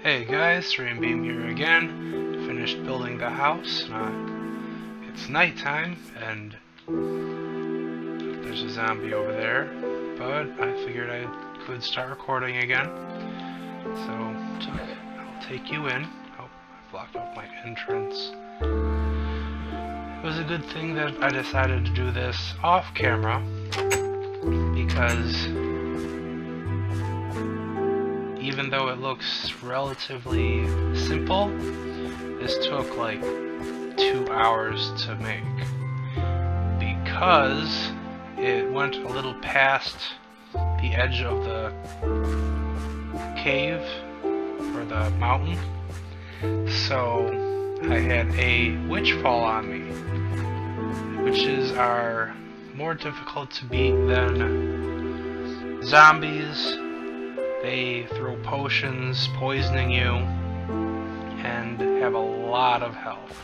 Hey guys, Rainbeam here again. Finished building the house. It's nighttime and there's a zombie over there, but I figured I could start recording again. So I'll take you in. Oh, I blocked off my entrance. It was a good thing that I decided to do this off camera because even though it looks relatively simple, this took like 2 hours to make because it went a little past the edge of the cave or the mountain, so I had a witch fall on me. Witches are more difficult to beat than zombies. They throw potions, poisoning you, and have a lot of health.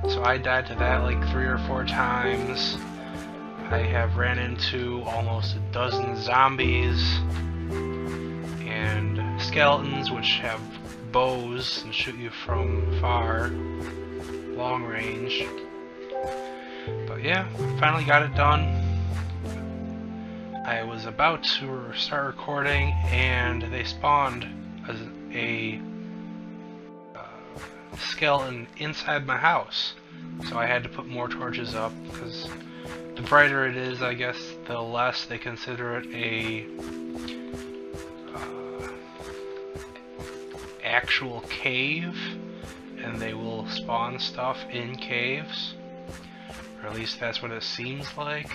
So I died to that like 3 or 4 times. I have ran into almost a dozen zombies and skeletons which have bows and shoot you from far, long range. But yeah, finally got it done. I was about to start recording and they spawned a skeleton inside my house. So I had to put more torches up because the brighter it is, I guess, the less they consider it a actual cave, and they will spawn stuff in caves, or at least that's what it seems like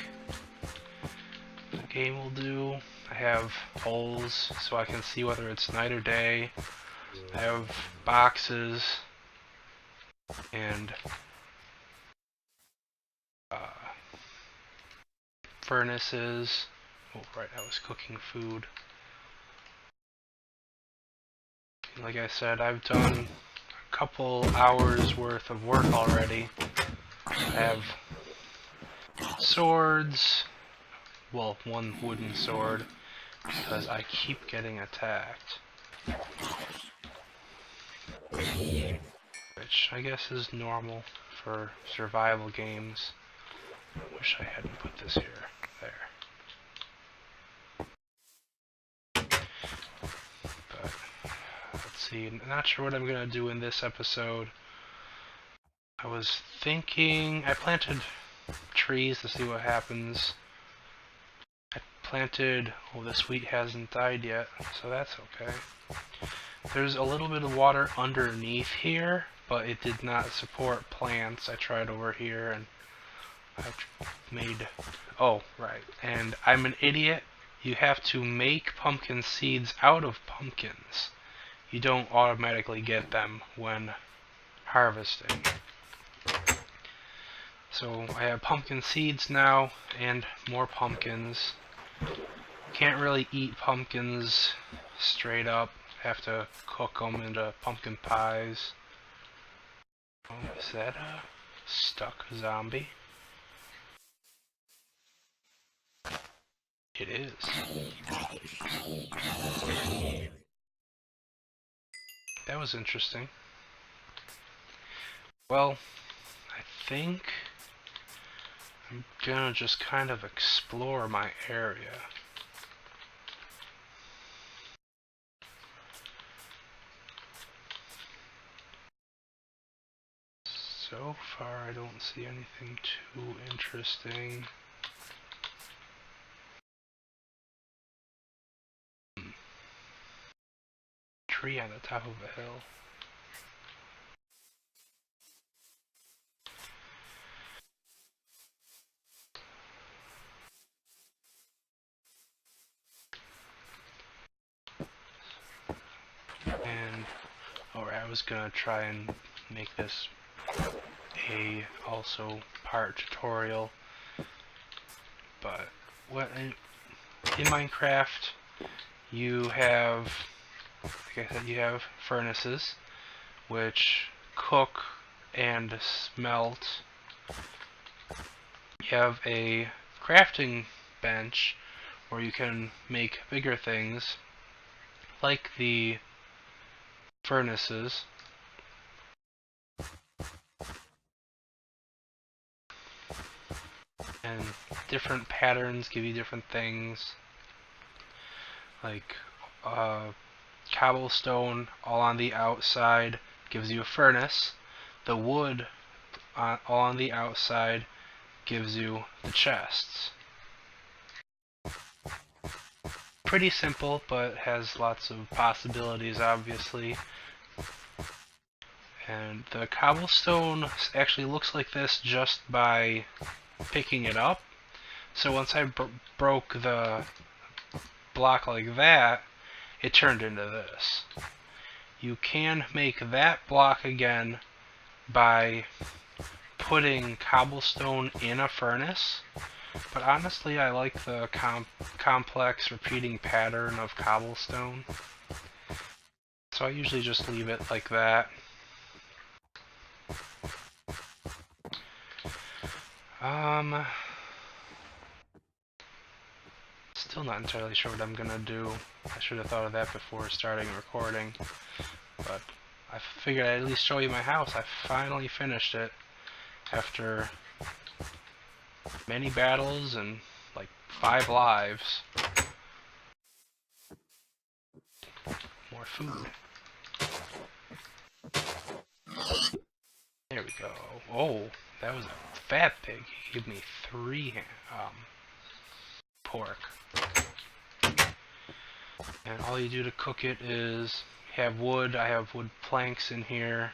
the game will do. I have holes so I can see whether it's night or day. I have boxes and furnaces. Oh, right, I was cooking food. Like I said, I've done a couple hours worth of work already. I have swords, well, one wooden sword, because I keep getting attacked. Which I guess is normal for survival games. I wish I hadn't put this here. There. But, let's see, not sure what I'm gonna do in this episode. I was thinking, I planted trees to see what happens. I planted, oh, this wheat hasn't died yet, so that's okay. There's a little bit of water underneath here, but it did not support plants. I tried over here and I've made, oh, right, and I'm an idiot. You have to make pumpkin seeds out of pumpkins. You don't automatically get them when harvesting. So I have pumpkin seeds now and more pumpkins. Can't really eat pumpkins straight up. Have to cook them into pumpkin pies. Oh, is that a stuck zombie? It is. That was interesting. Well, I think I'm gonna just kind of explore my area. So far, I don't see anything too interesting. Tree on the top of a hill. And, alright, I was gonna try and make this a also part tutorial, but what in Minecraft you have, like I said, you have furnaces which cook and smelt. You have a crafting bench where you can make bigger things like the furnaces. And different patterns give you different things. Like cobblestone all on the outside gives you a furnace. The wood all on the outside gives you the chests. Pretty simple, but has lots of possibilities, obviously. And the cobblestone actually looks like this just by picking it up. So once I broke the block like that, it turned into this. You can make that block again by putting cobblestone in a furnace, but honestly I like the complex repeating pattern of cobblestone, so I usually just leave it like that. Still not entirely sure what I'm gonna do. I should have thought of that before starting recording, but I figured I'd at least show you my house. I finally finished it after many battles and like 5 lives. More food. There we go. Oh, that was a fat pig. He gave me 3 pork. And all you do to cook it is have wood. I have wood planks in here.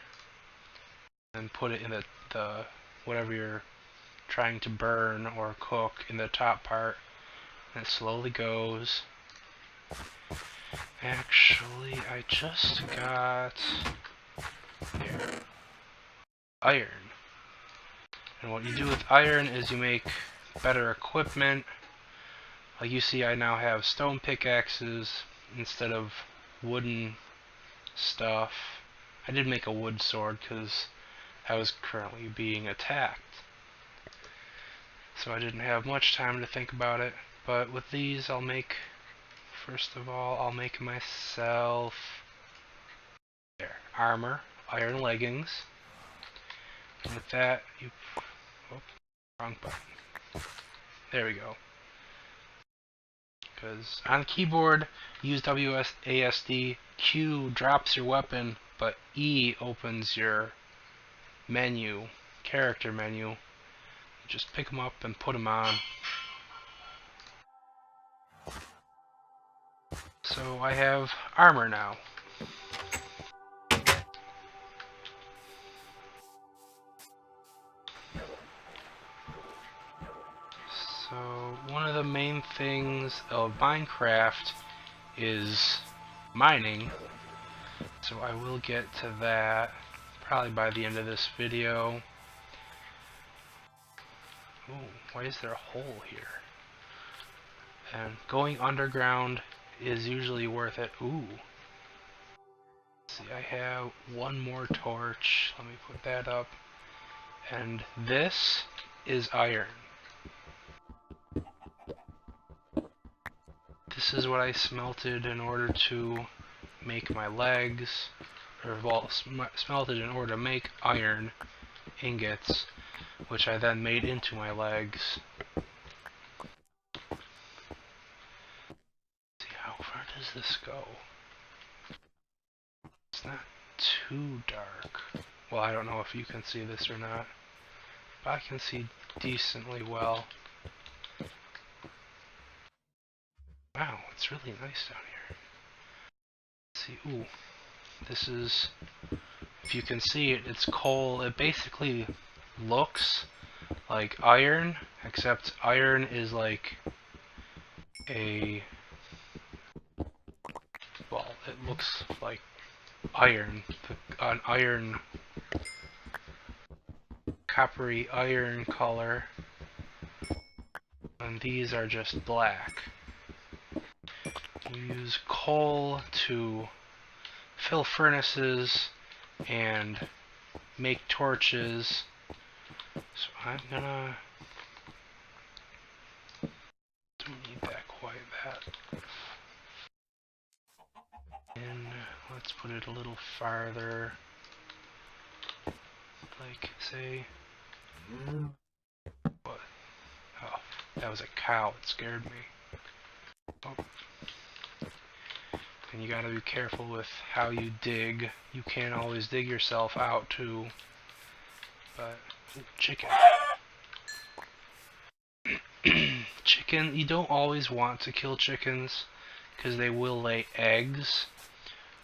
And put it in the whatever you're trying to burn or cook in the top part. And it slowly goes. Actually, I just got here, iron. And what you do with iron is you make better equipment. Like you see, I now have stone pickaxes instead of wooden stuff. I did make a wood sword because I was currently being attacked, so I didn't have much time to think about it. But with these, I'll make, first of all, I'll make myself armor, iron leggings. And with that, you, oh, wrong button. There we go. Because on the keyboard, use WASD, Q drops your weapon, but E opens your menu, character menu. You just pick them up and put them on. So I have armor now. So one of the main things of Minecraft is mining. So I will get to that probably by the end of this video. Ooh, why is there a hole here? And going underground is usually worth it. Ooh. Let's see, I have one more torch. Let me put that up. And this is iron. This is what I smelted in order to make my legs, or well, smelted in order to make iron ingots, which I then made into my legs. Let's see, how far does this go? It's not too dark. Well, I don't know if you can see this or not, but I can see decently well. Wow, it's really nice down here. Let's see, ooh, this is, if you can see it, it's coal. It basically looks like iron, except iron is like a, well, it looks like iron, an iron, coppery iron color, and these are just black. We use coal to fill furnaces and make torches. So I'm gonna, don't need that quite that. And let's let's put it a little farther. Like, say... What? Oh, that was a cow. It scared me. Oh. And you gotta be careful with how you dig. You can't always dig yourself out, too. But, chicken. Chicken, you don't always want to kill chickens, because they will lay eggs,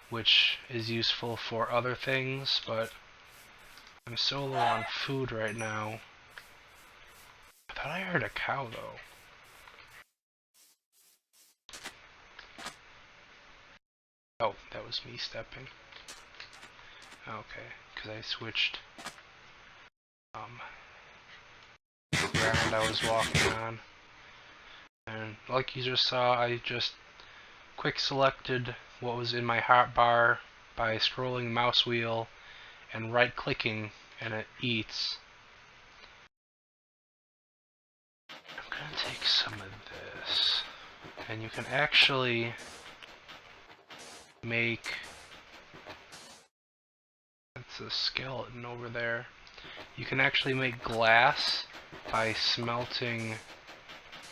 which is useful for other things, but I'm so low on food right now. I thought I heard a cow, though. Oh, that was me stepping. Okay, because I switched the ground I was walking on. And like you just saw, I just quick selected what was in my hotbar by scrolling the mouse wheel and right clicking, and it eats. I'm gonna take some of this, and you can actually make... That's a skeleton over there. You can actually make glass by smelting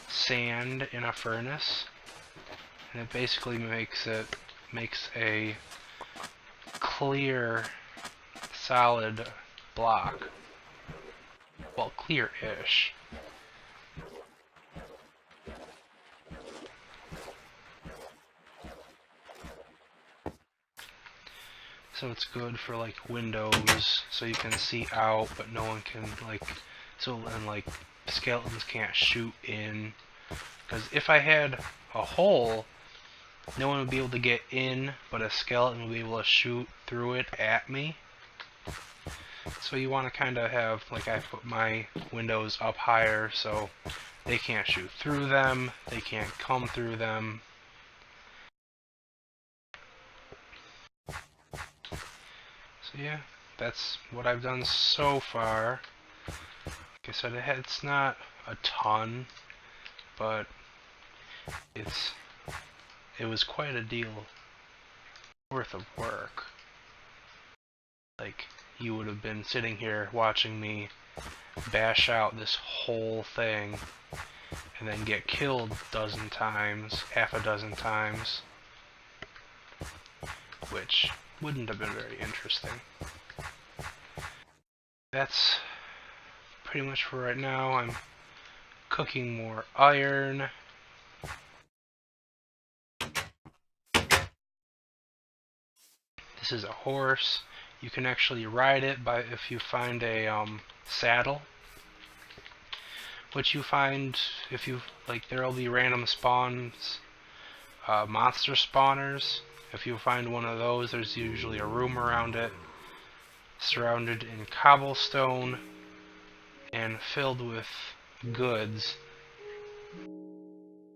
sand in a furnace, and it basically makes a clear, solid block. Well, clear-ish. So it's good for like windows, so you can see out, but no one can like skeletons can't shoot in. Because if I had a hole, no one would be able to get in, but a skeleton would be able to shoot through it at me. So you want to kind of have, like, I put my windows up higher so they can't shoot through them, they can't come through them. So yeah, that's what I've done so far. Like I said, it's not a ton, but it was quite a deal worth of work. Like, you would have been sitting here watching me bash out this whole thing and then get killed half a dozen times, which wouldn't have been very interesting. That's pretty much for right now. I'm cooking more iron. This is a horse. You can actually ride it if you find a saddle. Which you find if you there'll be random spawns, monster spawners. If you find one of those, there's usually a room around it, surrounded in cobblestone and filled with goods.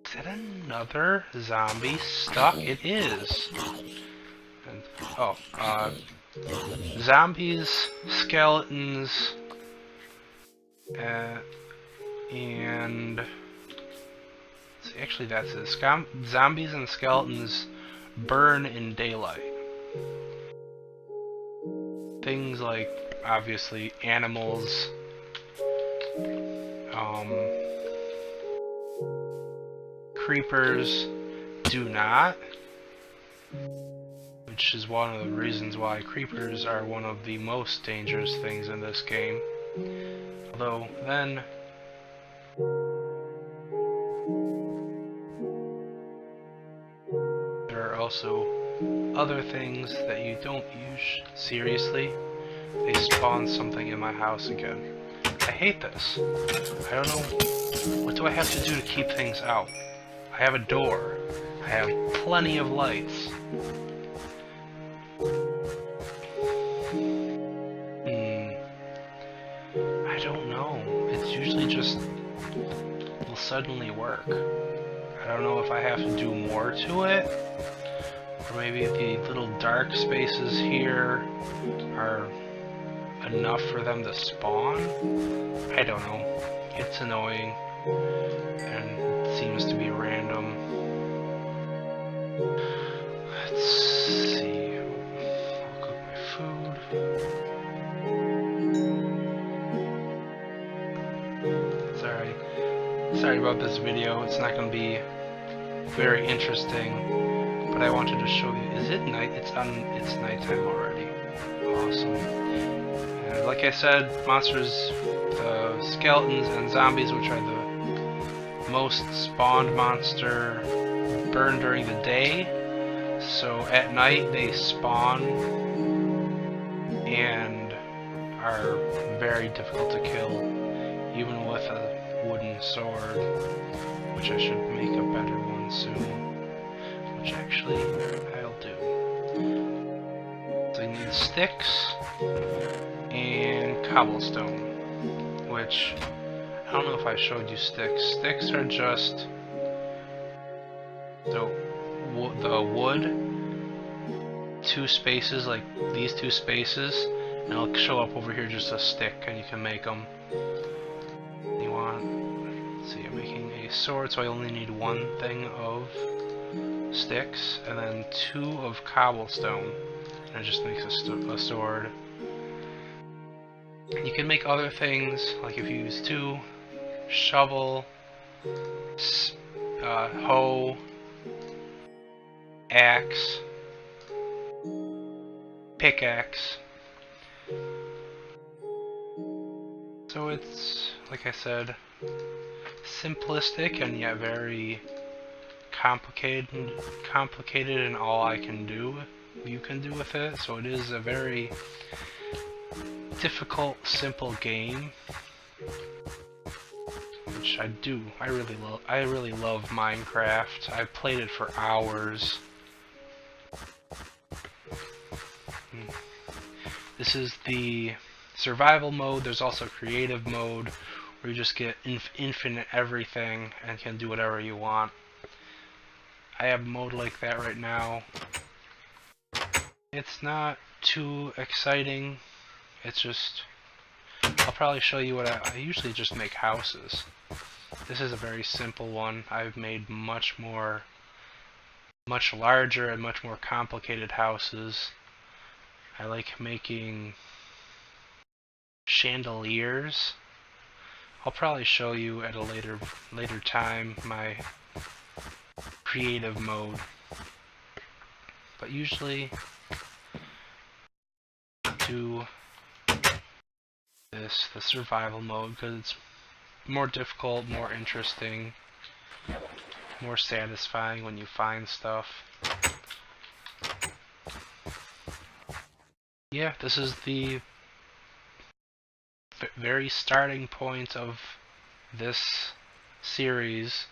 Is that another zombie stuck? It is. And, zombies, skeletons, and actually that's it. Zombies and skeletons burn in daylight. Things like, obviously, animals, creepers do not, which is one of the reasons why creepers are one of the most dangerous things in this game. Although, then, there are also other things that you don't use seriously. They spawn something in my house again. I hate this. I don't know. What do I have to do to keep things out? I have a door. I have plenty of lights. I don't know. It's usually just will suddenly work. I don't know if I have to do more to it, or maybe the little dark spaces here are enough for them to spawn. I don't know. It's annoying, and it seems to be random. Let's see. sorry about this video. It's not going to be very interesting, but I wanted to show you. Is it night? It's nighttime already. Awesome. And like I said, monsters, the skeletons and zombies, which are the most spawned monster, burn during the day. So at night they spawn and are very difficult to kill, even with a wooden sword, which I should make a better one soon, which actually I'll do. So you need sticks and cobblestone, which I don't know if I showed you sticks. Sticks are just the wood, two spaces, like these two spaces, and it'll show up over here just a stick, and you can make them. You want, let's see, I'm making a sword, so I only need one thing of sticks, and then two of cobblestone, and it just makes a sword. You can make other things, like if you use two, shovel, hoe, axe, pickaxe. So it's, like I said, simplistic and yet very complicated in all you can do with it. So it is a very difficult, simple game, which I really love. I really love Minecraft. I've played it for hours. This is the survival mode. There's also creative mode, where you just get infinite everything and can do whatever you want. I have a mode like that right now. It's not too exciting. It's just, I'll probably show you what I usually just make houses. This is a very simple one. I've made much larger and much more complicated houses. I like making chandeliers. I'll probably show you at a later time my creative mode. But usually do the survival mode, because it's more difficult, more interesting, more satisfying when you find stuff. Yeah, this is the very starting point of this series.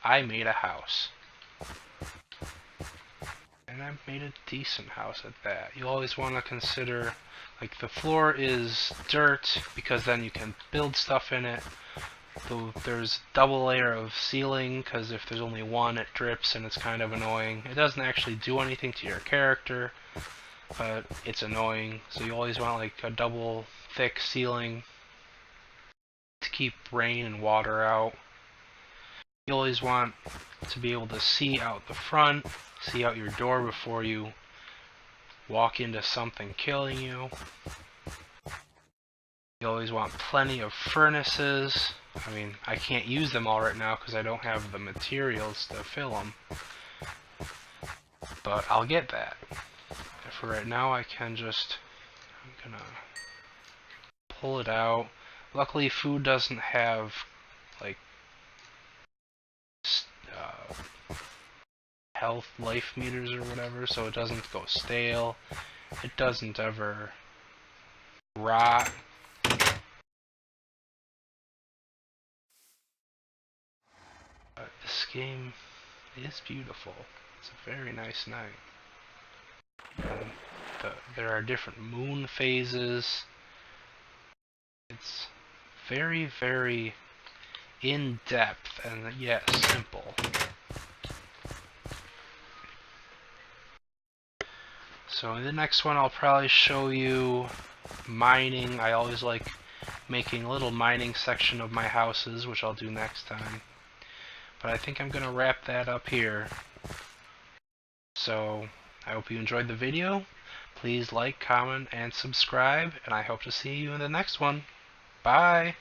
I made a house. And I made a decent house at that. You always want to consider, like, the floor is dirt, because then you can build stuff in it. There's double layer of ceiling, because if there's only one, it drips and it's kind of annoying. It doesn't actually do anything to your character, but it's annoying. So you always want like a double thick ceiling to keep rain and water out. You always want to be able to see out the front, see out your door before you walk into something killing you. You always want plenty of furnaces. I mean, I can't use them all right now because I don't have the materials to fill them. But I'll get that. For right now, I'm gonna pull it out. Luckily, food doesn't have, like, health life meters or whatever, so it doesn't go stale. It doesn't ever rot. But this game is beautiful. It's a very nice night. And there are different moon phases. It's very, very in-depth and yet simple. So in the next one I'll probably show you mining. I always like making a little mining section of my houses, which I'll do next time. But I think I'm going to wrap that up here. So I hope you enjoyed the video. Please like, comment, and subscribe, and I hope to see you in the next one. Bye!